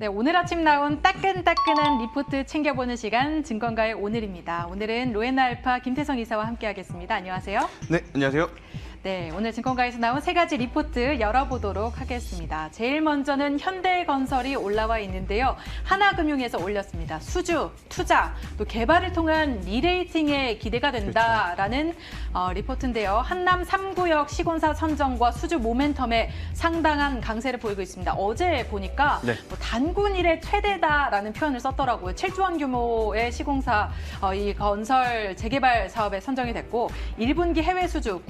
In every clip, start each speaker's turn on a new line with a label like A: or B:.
A: 네, 오늘 아침 나온 따끈따끈한 리포트 챙겨보는 시간 증권가의 오늘입니다. 오늘은 로엔나알파 김태성 이사와 함께하겠습니다. 안녕하세요.
B: 네, 안녕하세요.
A: 네, 오늘 증권가에서 나온 세 가지 리포트 열어보도록 하겠습니다. 제일 먼저는 현대건설이 올라와 있는데요. 하나금융에서 올렸습니다. 수주, 투자, 또 개발을 통한 리레이팅에 기대가 된다라는 리포트인데요. 한남 3구역 시공사 선정과 수주 모멘텀에 상당한 강세를 보이고 있습니다. 어제 보니까 뭐 단군 이래 최대다라는 표현을 썼더라고요. 7조 원 규모의 시공사 이 건설 재개발 사업에 선정이 됐고 1분기 해외 수주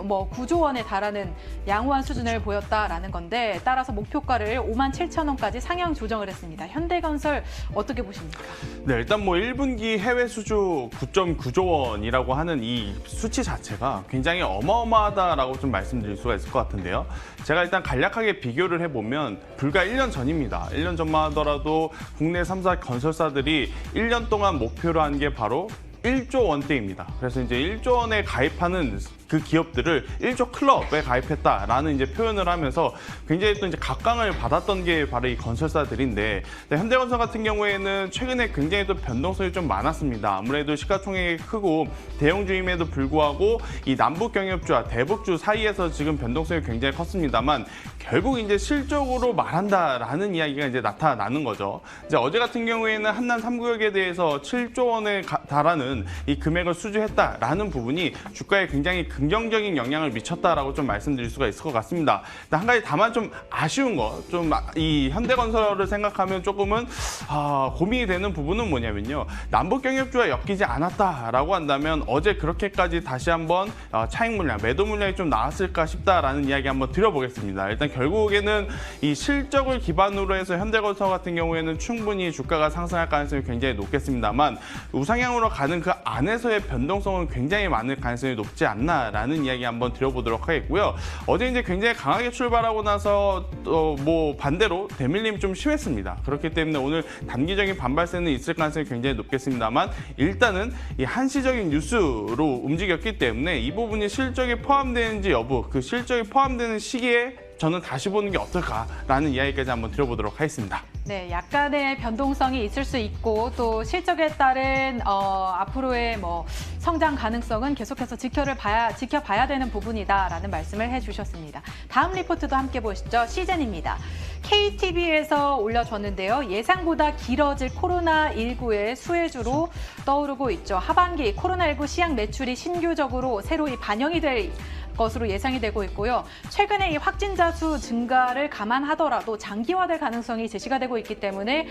A: 9조 원에 달하는 양호한 수준을 보였다라는 건데 따라서 목표가를 5만 7천 원까지 상향 조정을 했습니다. 현대건설 어떻게 보십니까?
B: 네, 일단 1분기 해외 수주 9.9조 원이라고 하는 이 수치 자체가 굉장히 어마어마하다라고 좀 말씀드릴 수가 있을 것 같은데요. 제가 일단 간략하게 비교를 해보면 불과 1년 전입니다. 1년 전만 하더라도 국내 3사 건설사들이 1년 동안 목표로 한 게 바로 1조 원대입니다. 그래서 이제 1조 원에 가입하는 그 기업들을 1조 클럽에 가입했다라는 이제 표현을 하면서 굉장히 또 이제 각광을 받았던 게 바로 이 건설사들인데 현대건설 같은 경우에는 최근에 굉장히 또 변동성이 좀 많았습니다. 아무래도 시가총액이 크고 대형주임에도 불구하고 이 남북 경협주와 대북주 사이에서 지금 변동성이 굉장히 컸습니다만 결국 이제 실적으로 말한다라는 이야기가 이제 나타나는 거죠. 이제 어제 같은 경우에는 한남 3구역에 대해서 7조 원에 달하는 이 금액을 수주했다라는 부분이 주가에 굉장히 긍정적인 영향을 미쳤다라고 좀 말씀드릴 수가 있을 것 같습니다. 한 가지 다만 좀 아쉬운 거, 좀 이 현대건설을 생각하면 조금은 고민이 되는 부분은 뭐냐면요. 남북 경협주와 엮이지 않았다라고 한다면 어제 그렇게까지 다시 한번 차익 물량, 매도 물량이 좀 나왔을까 싶다라는 이야기 한번 드려보겠습니다. 일단 결국에는 이 실적을 기반으로 해서 현대건설 같은 경우에는 충분히 주가가 상승할 가능성이 굉장히 높겠습니다만 우상향으로 가는 그 안에서의 변동성은 굉장히 많을 가능성이 높지 않나라는 이야기 한번 드려보도록 하겠고요. 어제 이제 굉장히 강하게 출발하고 나서 뭐 반대로 대밀림이 좀 심했습니다. 그렇기 때문에 오늘 단기적인 반발세는 있을 가능성이 굉장히 높겠습니다만 일단은 이 한시적인 뉴스로 움직였기 때문에 이 부분이 실적에 포함되는지 여부, 그 실적이 포함되는 시기에 저는 다시 보는 게 어떨까라는 이야기까지 한번 드려보도록 하겠습니다.
A: 네, 약간의 변동성이 있을 수 있고 또 실적에 따른 앞으로의 성장 가능성은 계속해서 지켜봐야 되는 부분이다라는 말씀을 해주셨습니다. 다음 리포트도 함께 보시죠. 시젠입니다. KTV에서 올려줬는데요. 예상보다 길어질 코로나19의 수혜주로 떠오르고 있죠. 하반기 코로나19 시약 매출이 신규적으로 새로이 반영이 될 것으로 예상이 되고 있고요. 최근에 이 확진자 수 증가를 감안하더라도 장기화될 가능성이 제시가 되고 있기 때문에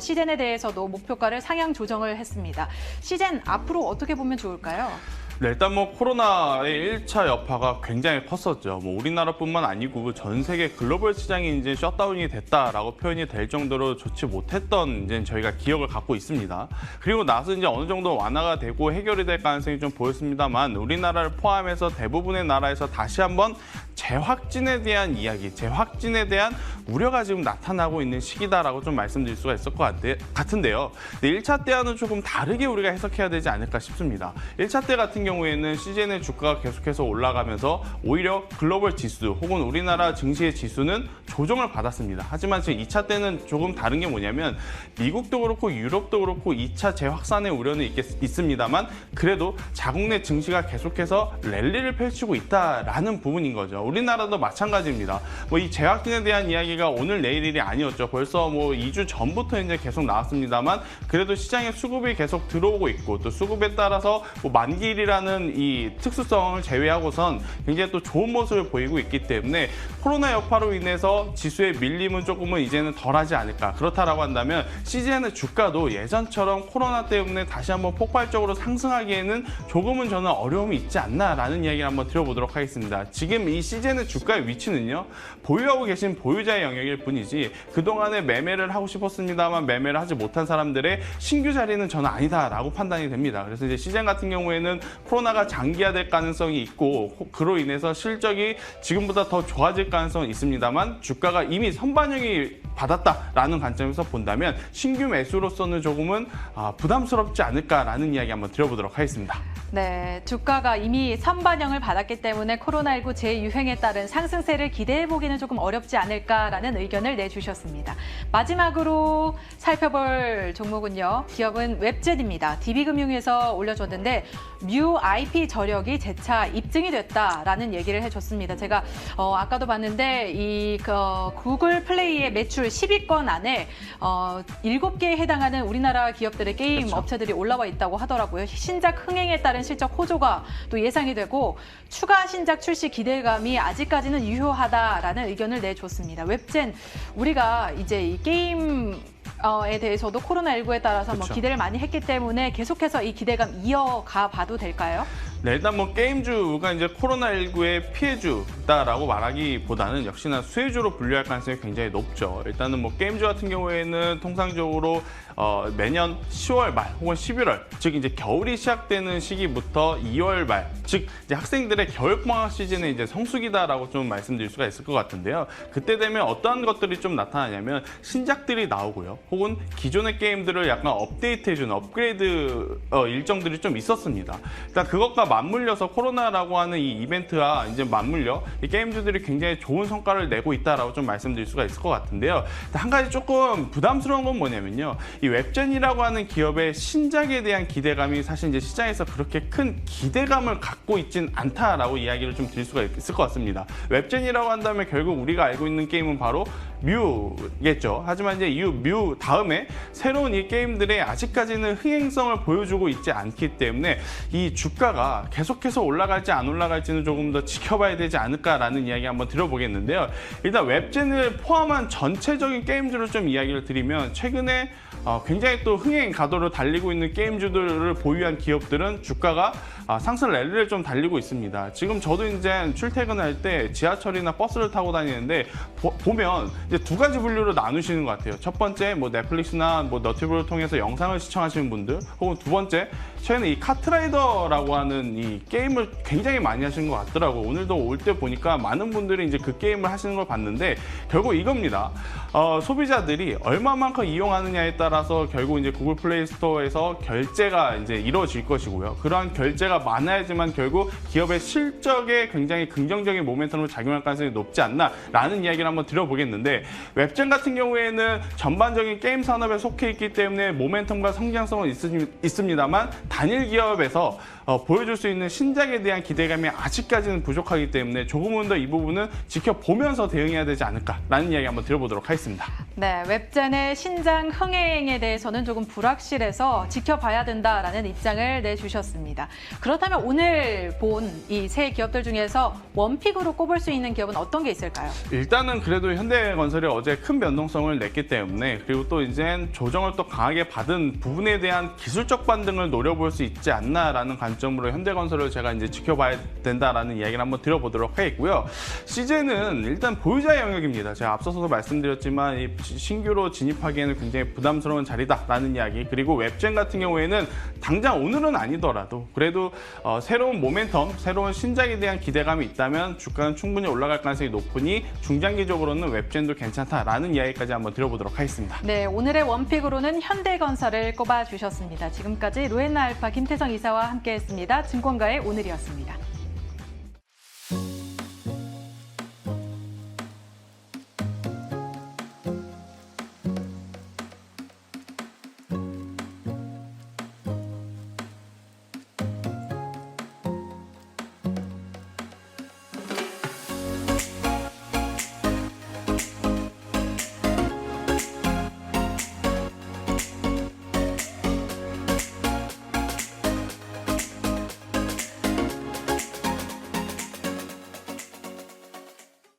A: 시젠에 대해서도 목표가를 상향 조정을 했습니다. 시젠 앞으로 어떻게 보면 좋을까요?
B: 네, 일단 코로나의 1차 여파가 굉장히 컸었죠. 우리나라뿐만 아니고 전 세계 글로벌 시장이 이제 셧다운이 됐다라고 표현이 될 정도로 좋지 못했던 이제 저희가 기억을 갖고 있습니다. 그리고 나서 이제 어느 정도 완화가 되고 해결이 될 가능성이 좀 보였습니다만 우리나라를 포함해서 대부분의 나라에서 다시 한번 재확진에 대한 이야기, 재확진에 대한 우려가 지금 나타나고 있는 시기다라고 좀 말씀드릴 수가 있을 것 같은데요. 1차 때와는 조금 다르게 우리가 해석해야 되지 않을까 싶습니다. 1차 때 같은 경우에는 시젠의 주가가 계속해서 올라가면서 오히려 글로벌 지수 혹은 우리나라 증시의 지수는 조정을 받았습니다. 하지만 지금 2차 때는 조금 다른 게 뭐냐면 미국도 그렇고 유럽도 그렇고 2차 재확산의 우려는 있습니다만 그래도 자국 내 증시가 계속해서 랠리를 펼치고 있다라는 부분인 거죠. 우리나라도 마찬가지입니다. 이 재확진에 대한 이야기가 오늘 내일 일이 아니었죠. 벌써 2주 전부터 이제 계속 나왔습니다만 그래도 시장에 수급이 계속 들어오고 있고 또 수급에 따라서 만기일이라는 이 특수성을 제외하고선 굉장히 또 좋은 모습을 보이고 있기 때문에 코로나 여파로 인해서 지수의 밀림은 조금은 이제는 덜하지 않을까. 그렇다라고 한다면 시젠의 주가도 예전처럼 코로나 때문에 다시 한번 폭발적으로 상승하기에는 조금은 저는 어려움이 있지 않나라는 이야기를 한번 드려보도록 하겠습니다. 지금 이 시젠의 주가의 위치는요. 보유하고 계신 보유자의 영역일 뿐이지 그동안에 매매를 하고 싶었습니다만 매매를 하지 못한 사람들의 신규 자리는 저는 아니다라고 판단이 됩니다. 그래서 이제 시젠 같은 경우에는 코로나가 장기화될 가능성이 있고 그로 인해서 실적이 지금보다 더 좋아질 가능성은 있습니다만 주가가 이미 선반영이 받았다라는 관점에서 본다면 신규 매수로서는 조금은 부담스럽지 않을까라는 이야기 한번 드려보도록 하겠습니다.
A: 네, 주가가 이미 선반영을 받았기 때문에 코로나19 재유행에 따른 상승세를 기대해보기는 조금 어렵지 않을까라는 의견을 내주셨습니다. 마지막으로 살펴볼 종목은요. 기업은 웹젠입니다. DB금융에서 올려줬는데 뮤 IP 저력이 재차 입증이 됐다라는 얘기를 해줬습니다. 제가 아까도 봤는데 이 구글 플레이의 매출 10위권 안에 7개에 해당하는 우리나라 기업들의 게임
B: 그렇죠.
A: 업체들이 올라와 있다고 하더라고요. 신작 흥행에 따른 실적 호조가 또 예상이 되고 추가 신작 출시 기대감이 아직까지는 유효하다라는 의견을 내줬습니다. 웹젠 우리가 이제 이 게임 에 대해서도 코로나19에 따라서 뭐
B: 그렇죠.
A: 기대를 많이 했기 때문에 계속해서 이 기대감 이어가 봐도 될까요?
B: 네, 일단 뭐 게임주가 이제 코로나19의 피해주다라고 말하기보다는 역시나 수혜주로 분류할 가능성이 굉장히 높죠. 일단은 뭐 게임주 같은 경우에는 통상적으로 매년 10월 말 혹은 11월, 즉 이제 겨울이 시작되는 시기부터 2월 말, 즉 이제 학생들의 겨울 방학 시즌에 이제 성수기다라고 좀 말씀드릴 수가 있을 것 같은데요. 그때 되면 어떠한 것들이 좀 나타나냐면 신작들이 나오고요. 혹은 기존의 게임들을 약간 업데이트해주는 업그레이드 일정들이 좀 있었습니다. 일단 그것과 맞물려서 코로나라고 하는 이 이벤트와 이제 맞물려 이 게임주들이 굉장히 좋은 성과를 내고 있다라고 좀 말씀드릴 수가 있을 것 같은데요. 한 가지 조금 부담스러운 건 뭐냐면요. 이 웹젠이라고 하는 기업의 신작에 대한 기대감이 사실 이제 시장에서 그렇게 큰 기대감을 갖고 있진 않다라고 이야기를 좀 드릴 수가 있을 것 같습니다. 웹젠이라고 한다면 결국 우리가 알고 있는 게임은 바로 뮤겠죠. 하지만 이제 이 뮤 다음에 새로운 이 게임들의 아직까지는 흥행성을 보여주고 있지 않기 때문에 이 주가가 계속해서 올라갈지 안 올라갈지는 조금 더 지켜봐야 되지 않을까라는 이야기 한번 드려보겠는데요. 일단 웹젠을 포함한 전체적인 게임주를 좀 이야기를 드리면 최근에 굉장히 또 흥행 가도를 달리고 있는 게임주들을 보유한 기업들은 주가가 상승 랠리를 좀 달리고 있습니다. 지금 저도 이제 출퇴근할 때 지하철이나 버스를 타고 다니는데 보면 이제 두 가지 분류로 나누시는 것 같아요. 첫 번째 뭐 넷플릭스나 뭐 너튜브를 통해서 영상을 시청하시는 분들, 혹은 두 번째 최근에 이 카트라이더라고 하는 이 게임을 굉장히 많이 하시는 것 같더라고. 오늘도 올 때 보니까 많은 분들이 이제 그 게임을 하시는 걸 봤는데 결국 이겁니다. 소비자들이 얼마만큼 이용하느냐에 따라서 결국 이제 구글 플레이 스토어에서 결제가 이제 이루어질 것이고요. 그러한 결제가 많아야지만 결국 기업의 실적에 굉장히 긍정적인 모멘텀으로 작용할 가능성이 높지 않나라는 이야기를 한번 드려보겠는데 웹젠 같은 경우에는 전반적인 게임 산업에 속해 있기 때문에 모멘텀과 성장성은 있습니다만 단일 기업에서 보여줄 수 있는 신작에 대한 기대감이 아직까지는 부족하기 때문에 조금은 더 이 부분은 지켜보면서 대응해야 되지 않을까라는 이야기 한번 들어보도록 하겠습니다.
A: 네, 웹젠의 신작 흥행에 대해서는 조금 불확실해서 지켜봐야 된다라는 입장을 내주셨습니다. 그렇다면 오늘 본 이 세 기업들 중에서 원픽으로 꼽을 수 있는 기업은 어떤 게 있을까요?
B: 일단은 그래도 현대건설이 어제 큰 변동성을 냈기 때문에, 그리고 또 이제 조정을 또 강하게 받은 부분에 대한 기술적 반등을 노려볼 수 있지 않나라는 관점으로 현대건설을 제가 이제 지켜봐야 된다라는 이야기를 한번 드려보도록 하겠고요. CJ는 일단 보유자 영역입니다. 제가 앞서서도 말씀드렸지만 이 신규로 진입하기에는 굉장히 부담스러운 자리다라는 이야기, 그리고 웹젠 같은 경우에는 당장 오늘은 아니더라도 그래도 새로운 모멘텀, 새로운 신작에 대한 기대감이 있다면 주가는 충분히 올라갈 가능성이 높으니 중장기적으로는 웹젠도 괜찮다라는 이야기까지 한번 드려보도록 하겠습니다.
A: 네, 오늘의 원픽으로는 현대건설을 꼽아주셨습니다. 지금까지 로엔나 알파 김태성 이사와 함께했습니다. 증권가의 오늘이었습니다.